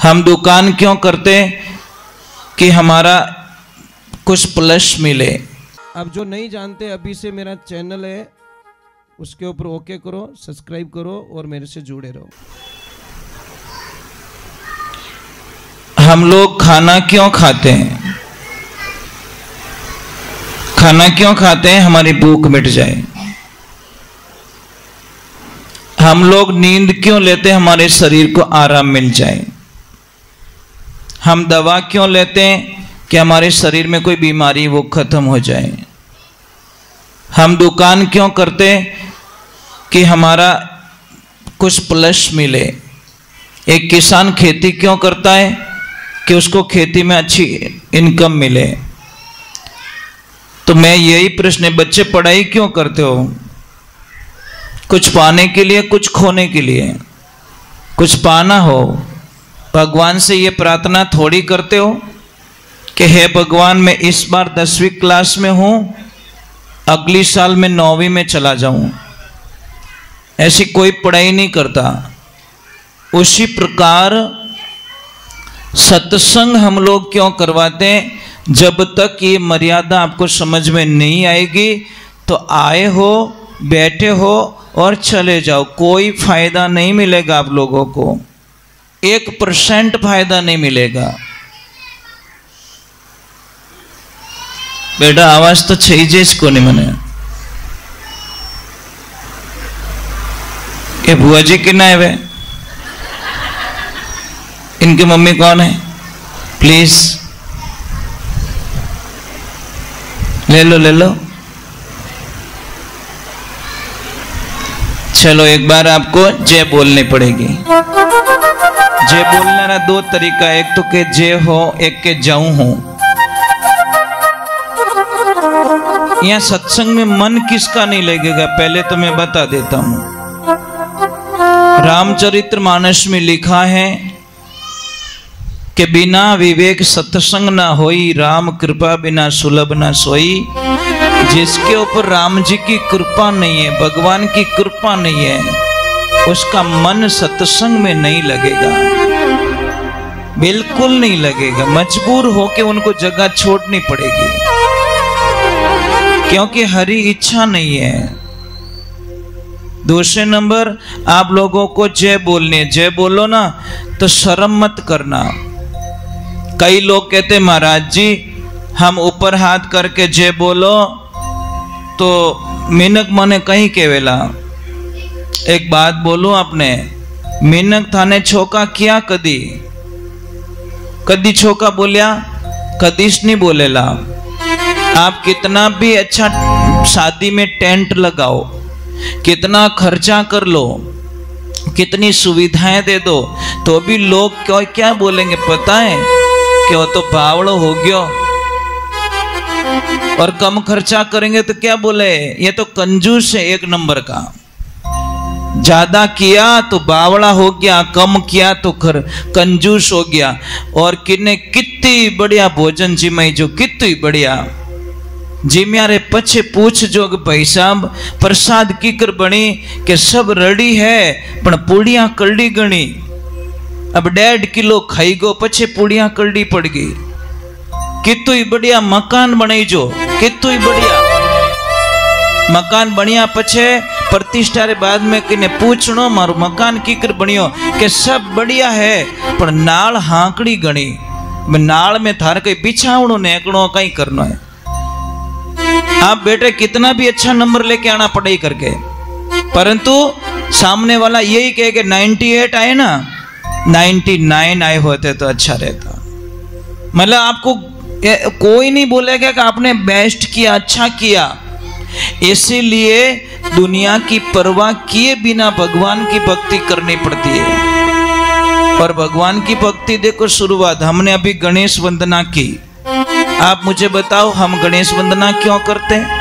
हम दुकान क्यों करते? कि हमारा कुछ प्लस मिले। अब जो नहीं जानते, अभी से मेरा चैनल है, उसके ऊपर ओके करो, सब्सक्राइब करो और मेरे से जुड़े रहो। हम लोग खाना क्यों खाते हैं? खाना क्यों खाते हैं? हमारी भूख मिट जाए। हम लोग नींद क्यों लेते हैं? हमारे शरीर को आराम मिल जाए। हम दवा क्यों लेते हैं? कि हमारे शरीर में कोई बीमारी वो खत्म हो जाए। हम दुकान क्यों करते? कि हमारा कुछ प्लस मिले। एक किसान खेती क्यों करता है? कि उसको खेती में अच्छी इनकम मिले। तो मैं यही प्रश्न, बच्चे पढ़ाई क्यों करते हो? कुछ पाने के लिए, कुछ खोने के लिए। कुछ पाना हो, भगवान से ये प्रार्थना थोड़ी करते हो कि हे भगवान मैं इस बार 10वीं क्लास में हूं, अगली साल में 9वीं में चला जाऊं। ऐसी कोई पढ़ाई नहीं करता। उसी प्रकार सत्संग हम लोग क्यों करवाते हैं? जब तक ये मर्यादा आपको समझ में नहीं आएगी तो आए हो, बैठे हो और चले जाओ, कोई फायदा नहीं मिलेगा। आप लोगों को 1% फायदा नहीं मिलेगा। बेटा आवाज तो चाहिए इसको नहीं मने। ये बुआ जी कितना है वे? इनकी मम्मी कौन है? प्लीज ले लो ले लो। चलो एक बार आपको जय बोलनी पड़ेगी। जय बोलने का 2 तरीका, एक तो के जय हो, एक के जाऊं हो। यहां सत्संग में मन किसका नहीं लगेगा पहले तो मैं बता देता हूं। रामचरितमानस में लिखा है कि बिना विवेक सत्संग ना होई, राम कृपा बिना सुलभ ना सोई। जिसके ऊपर राम जी की कृपा नहीं है, भगवान की कृपा नहीं है, उसका मन सत्संग में नहीं लगेगा, बिल्कुल नहीं लगेगा। मजबूर होके उनको जगह छोड़नी पड़ेगी, क्योंकि हरी इच्छा नहीं है। दूसरे नंबर, आप लोगों को जय बोलनी है। जय बोलो ना तो शर्म मत करना। कई लोग कहते महाराज जी हम ऊपर हाथ करके जय बोलो तो मीनक मने कहीं केवेला। एक बात बोलूं आपने, मीनक थाने छोका किया कदी? कदी छोका बोलिया? कदीश नहीं बोलेला। आप कितना भी अच्छा शादी में टेंट लगाओ, कितना खर्चा कर लो, कितनी सुविधाएं दे दो, तो भी लोग क्या बोलेंगे पता है? कि वो तो बावड़ो हो गयो। और कम खर्चा करेंगे तो क्या बोले? ये तो कंजूस है 1 नंबर का। ज्यादा किया तो बावड़ा हो गया, कम किया तो कंजूस हो गया। और किन्ने कितनी बढ़िया भोजन जिमाई जो, कितनी बढ़िया जिम्यारे पछे पूछ जो भाई साहब प्रसाद कीकर बनी के सब रेडी है पण पूड़ियां कलड़ी गणी। अब 1.5 किलो खाई गो, पछे पूड़ियां कलड़ी पड़ गई। कितु ही बढ़िया मकान बनाई जो, कितु ही बढ़िया मकान बनिया पछे प्रतिष्ठा रे बाद में किने पूछनो मारो मकान कीकर बनियो के सब बढ़िया है पर नाल हांकड़ी गणी। नाल में थार कई बिछावणो नेकणो कई करनो है। आप बेटे कितना भी अच्छा नंबर लेके आना पढ़ाई करके, परंतु सामने वाला यही कहे कि 98 आए ना, 99 आए होते तो अच्छा रहता। मतलब आपको कोई नहीं बोलेगा कि आपने बेस्ट किया, अच्छा किया। इसीलिए दुनिया की परवाह किए बिना भगवान की भक्ति करनी पड़ती है। और भगवान की भक्ति देखो शुरुआत हमने अभी गणेश वंदना की। आप मुझे बताओ हम गणेश वंदना क्यों करते हैं?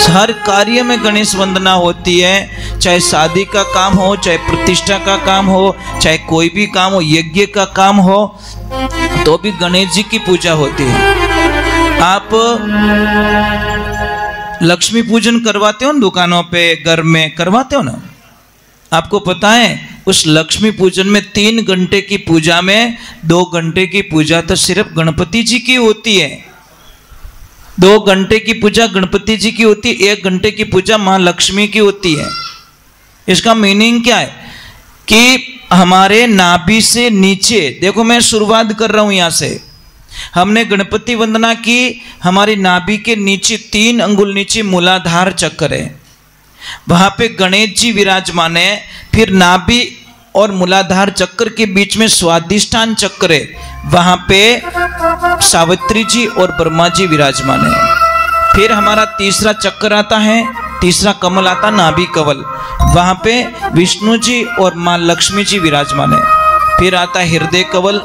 हर कार्य में गणेश वंदना होती है, चाहे शादी का काम हो, चाहे प्रतिष्ठा का काम हो, चाहे कोई भी काम हो, यज्ञ का काम हो, तो भी गणेश जी की पूजा होती है। आप लक्ष्मी पूजन करवाते हो ना दुकानों पे, घर में करवाते हो ना? आपको पता है उस लक्ष्मी पूजन में 3 घंटे की पूजा में 2 घंटे की पूजा तो सिर्फ गणपति जी की होती है, 2 घंटे की पूजा गणपति जी की होती है, 1 घंटे की पूजा मां लक्ष्मी की होती है। इसका मीनिंग क्या है कि हमारे नाभि से नीचे, देखो मैं शुरुआत कर रहा हूं यहां से, हमने गणपति वंदना की, हमारी नाभि के नीचे 3 अंगुल नीचे मूलाधार चक्र है, वहां पे गणेश जी विराजमान है। फिर नाभि और मूलाधार चक्र के बीच में स्वादिष्ठान चक्र है, वहां पे सावित्री जी और ब्रह्मा जी विराजमान है। फिर हमारा तीसरा चक्र आता है, तीसरा कमल आता नाभि कमल, वहां पे विष्णु जी और मां लक्ष्मी जी विराजमान है। फिर आता हृदय कमल,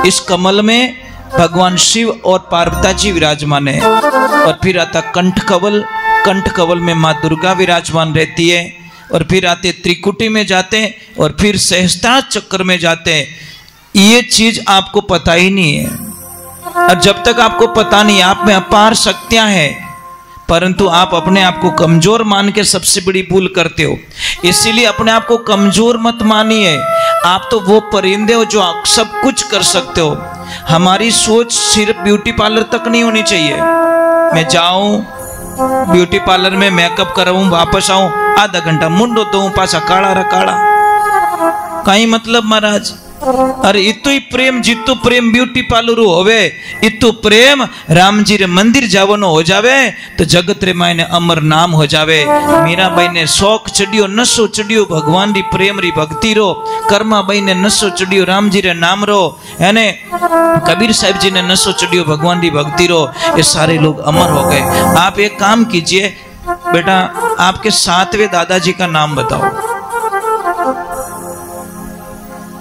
इस कमल में भगवान शिव और पार्वती जी विराजमान है। और फिर आता कंठ कमल, कंठ कमल में मां दुर्गा विराजमान रहती है। और फिर आते त्रिकुटी में जाते हैं और फिर सहस्त्रार चक्र में जाते हैं। ये चीज आपको पता ही नहीं है, और जब तक आपको पता नहीं, आप में अपार शक्तियां हैं, परंतु आप अपने आप को कमजोर मान के सबसे बड़ी भूल करते हो। इसीलिए अपने आप को कमजोर मत मानिए, आप तो वो परिंदे हो जो सब कुछ कर सकते हो। हमारी सोच सिर्फ ब्यूटी पार्लर तक नहीं होनी चाहिए। मैं जाऊं ब्यूटी पार्लर में मेकअप कराऊं, वापस आऊं, आधा घंटा मुंडो तो पासा काड़ा रा काड़ा, कहीं मतलब महाराज। अरे इतो ही प्रेम, जितो प्रेम ब्यूटी पार्लर होवे, इतो प्रेम राम जी रे मंदिर जावनो हो जावे तो जगत रे मायने अमर नाम हो जावे। मीरा बाई ने शौक चढ़ियो, नशो चढ़ियो भगवान री प्रेम री भक्ति रो, कर्मा बाई ने नशो चढ़ियो राम जी रे नाम रो, है ने कबीर साहिब जी ने नशो चढ़ियो भगवान री भक्ति रो। ये सारे लोग अमर हो गए। आप एक काम कीजिए बेटा, आपके 7वें दादाजी का नाम बताओ,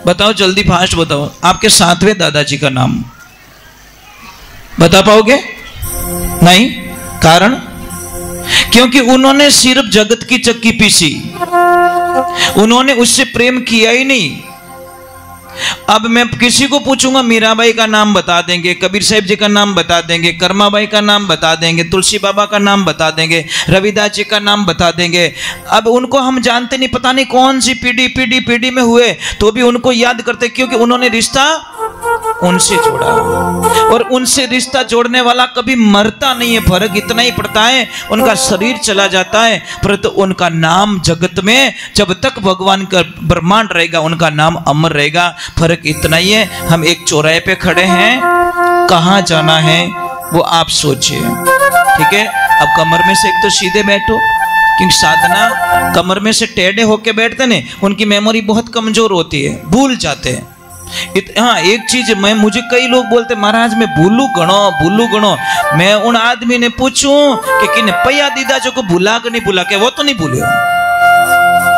बताओ जल्दी, फास्ट बताओ, आपके 7वें दादाजी का नाम बता पाओगे? नहीं। कारण? क्योंकि उन्होंने सिर्फ जगत की चक्की पीसी, उन्होंने उससे प्रेम किया ही नहीं। अब मैं किसी को पूछूंगा मीराबाई का नाम बता देंगे, कबीर साहिब जी का नाम बता देंगे, कर्माबाई का नाम बता देंगे, तुलसी बाबा का नाम बता देंगे, रविदास जी का नाम बता देंगे। अब उनको हम जानते नहीं, पता नहीं कौन सी पीढ़ी में हुए, तो भी उनको याद करते, क्योंकि उन्होंने रिश्ता उनसे जोड़ा, और उनसे रिश्ता जोड़ने वाला कभी मरता नहीं है। फर्क इतना ही पड़ता है, उनका शरीर चला जाता है, परंतु उनका नाम जगत में जब तक भगवान का ब्रह्मांड रहेगा उनका नाम अमर रहेगा। फर्क इतना ही है। हम एक चौराहे पे खड़े हैं, कहाँ जाना है वो आप सोचिए, ठीक है? अब कमर में से एक तो सीधे बैठो, क्योंकि साधना कमर में से टेढ़े होके बैठते ने, उनकी मेमोरी बहुत कमजोर होती है, भूल जाते हैं। हाँ, एक चीज मुझे कई लोग बोलते महाराज मैं भूलू गणो। मैं उन आदमी ने पूछूं कि किने पैया दीदा जो को भूला कि नहीं भूला, के वो तो नहीं भूले।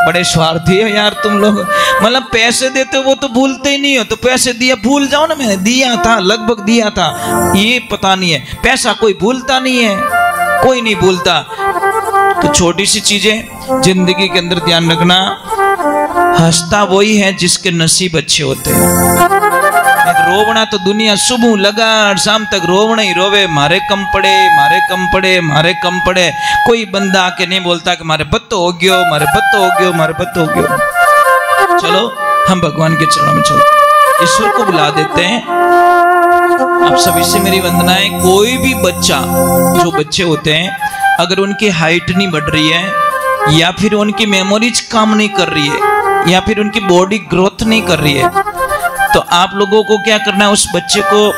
बड़े स्वार्थी हो यार तुम लोग, मतलब पैसे देते हो वो तो भूलते ही नहीं हो, तो पैसे दिया भूल जाओ ना, मैंने दिया था, लगभग दिया था, ये पता नहीं है। पैसा कोई भूलता नहीं है, कोई नहीं भूलता। तो छोटी सी चीजें जिंदगी के अंदर ध्यान रखना, हंसता वही है जिसके नसीब अच्छे होते हैं। रोवना तो दुनिया सुबह लगा शाम तक रोवना ही रोवे, मारे कम पड़े। कोई बंदा आके नहीं बोलता कि मारे बत्तो हो गयो। चलो हम भगवान के चरणों में चलते, ईश्वर को बुला देते हैं। आप सभी से मेरी वंदनाएं। कोई भी बच्चा, जो बच्चे होते हैं, अगर उनकी हाइट नहीं बढ़ रही है, या फिर उनकी मेमोरीज काम नहीं कर रही है, या फिर उनकी बॉडी ग्रोथ नहीं कर रही है, तो आप लोगों को क्या करना है, उस बच्चे को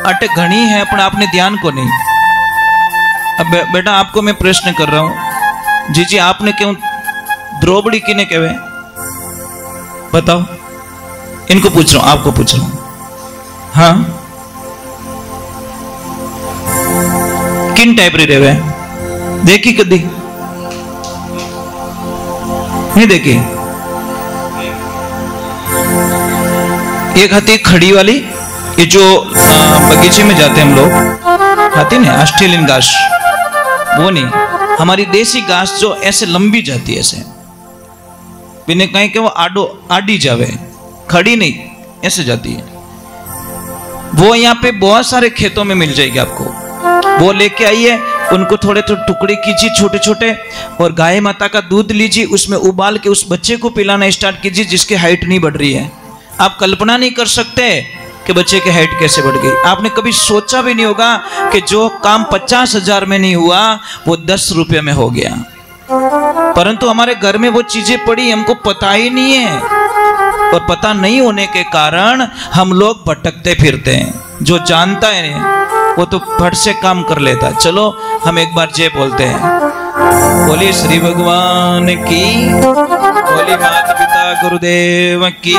अटक घनी है पर आपने ध्यान को नहीं। अब बेटा आपको मैं प्रश्न कर रहा हूं, जी आपने क्यों द्रौपदी किने कहवे बताओ? इनको पूछ रहा हूं, आपको पूछ रहा हूं। हाँ, किन टाइप री रेवे देखी कदी नहीं देखी? एक हाथी खड़ी वाली, ये जो बगीचे में जाते हैं हम लोग, खाती ना ऑस्ट्रेलियन घास, वो नहीं, हमारी देसी घास जो ऐसे लंबी जाती है, ऐसे बिना कहीं के वो आडी जावे, खड़ी नहीं, ऐसे जाती है। वो यहाँ पे बहुत सारे खेतों में मिल जाएगी आपको, वो लेके आइए, उनको थोड़े थोड़े टुकड़े कीजिए छोटे छोटे, और गाय माता का दूध लीजिए, उसमें उबाल के उस बच्चे को पिलाना स्टार्ट कीजिए जिसकी हाइट नहीं बढ़ रही है। आप कल्पना नहीं कर सकते कि बच्चे की हाइट कैसे बढ़ गई। आपने कभी सोचा भी नहीं होगा कि जो काम 50,000 में नहीं हुआ वो 10 रुपये में हो गया। परंतु हमारे घर में वो चीजें पड़ी, हमको पता ही नहीं है, और पता नहीं होने के कारण हम लोग भटकते फिरते हैं। जो जानता है वो तो फट से काम कर लेता है। चलो हम एक बार जय बोलते हैं। बोलिए श्री भगवान की, बोलिए माता पिता गुरुदेव की।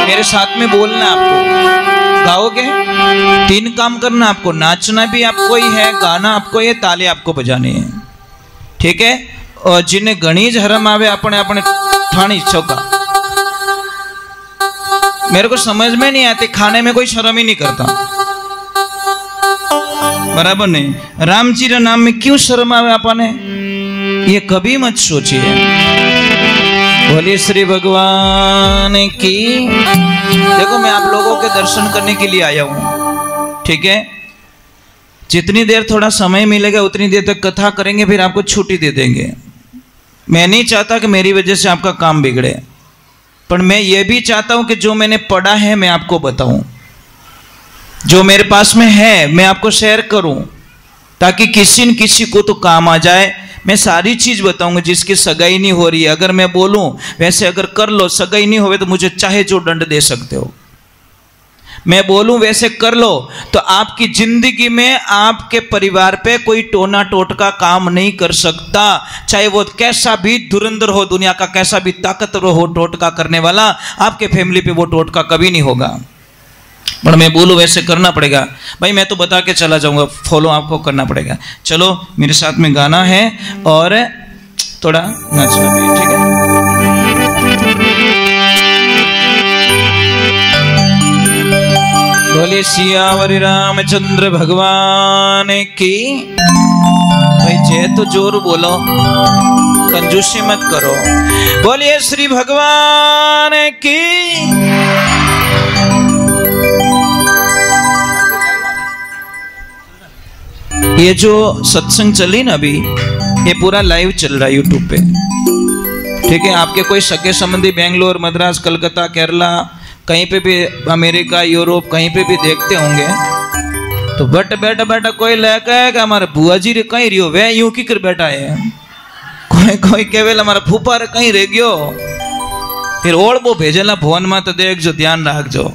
मेरे साथ में बोलना, आपको गाओगे 3 काम करना, आपको नाचना भी आपको ही है, गाना आपको ही है, ताली आपको बजानी है, ठीक है। और जिन्हें घनी हरम आवे अपने अपने ठाणी चौका। मेरे को समझ में नहीं आती, खाने में कोई शर्म ही नहीं करता, बराबर नहीं। राम जी रे नाम में क्यों शर्म आवे अपने, ये कभी मत सोचिए। बोलिए श्री भगवान की। देखो मैं आप लोगों के दर्शन करने के लिए आया हूं, ठीक है। जितनी देर थोड़ा समय मिलेगा उतनी देर तक कथा करेंगे, फिर आपको छुट्टी दे देंगे। मैं नहीं चाहता कि मेरी वजह से आपका काम बिगड़े, पर मैं ये भी चाहता हूं कि जो मैंने पढ़ा है मैं आपको बताऊं, जो मेरे पास में है मैं आपको शेयर करूं, ताकि किसी न किसी को तो काम आ जाए। मैं सारी चीज बताऊंगा, जिसकी सगाई नहीं हो रही है अगर मैं बोलूं वैसे अगर कर लो, सगाई नहीं होवे तो मुझे चाहे जो दंड दे सकते हो। मैं बोलूं वैसे कर लो तो आपकी जिंदगी में आपके परिवार पे कोई टोना टोटका काम नहीं कर सकता, चाहे वो कैसा भी धुरंधर हो, दुनिया का कैसा भी ताकतवर हो टोटका करने वाला, आपके फैमिली पे वो टोटका कभी नहीं होगा। पर मैं बोलूं वैसे करना पड़ेगा भाई, मैं तो बता के चला जाऊंगा, फॉलो आपको करना पड़ेगा। चलो मेरे साथ में गाना है और थोड़ा नाचना भी है, ठीक है। बोले सियावरी रामचंद्र भगवान की। भाई जय तो जोर बोलो, कंजूसी मत करो। बोलिए श्री भगवान की। ये जो सत्संग चली ना अभी, ये पूरा लाइव चल रहा है यूट्यूब पे, ठीक है। आपके कोई सगे संबंधी बेंगलोर, मद्रास, कलकत्ता, केरला, कहीं पे भी, अमेरिका, यूरोप, कहीं पे भी देखते होंगे, तो बट बैठा बैठा कोई लेकर कि हमारे बुआ जी रे कहीं रियो वे यूं की कर बैठा है, कोई केवल हमारा फूफा रे कहीं रह गयो, फिर ओढ़ वो भेजेला फोन में, तो देख जो ध्यान रख जो।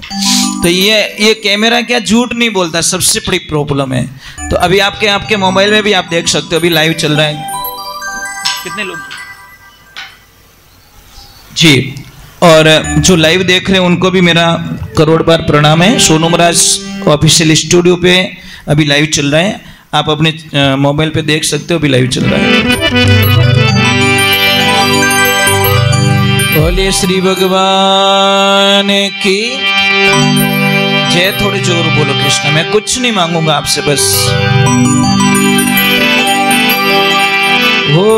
तो ये कैमरा क्या झूठ नहीं बोलता, सबसे बड़ी प्रॉब्लम है। तो अभी आपके मोबाइल में भी आप देख सकते हो, अभी लाइव चल रहा है। कितने लोग जी, और जो लाइव देख रहे हैं उनको भी मेरा करोड़ बार प्रणाम है। सोनू महाराज ऑफिशियल स्टूडियो पे अभी लाइव चल रहा है, आप अपने मोबाइल पे देख सकते हो, अभी लाइव चल रहा है। बोलिए श्री भगवान की जय। थोड़ी जोर बोलो कृष्ण, मैं कुछ नहीं मांगूंगा आपसे, बस हो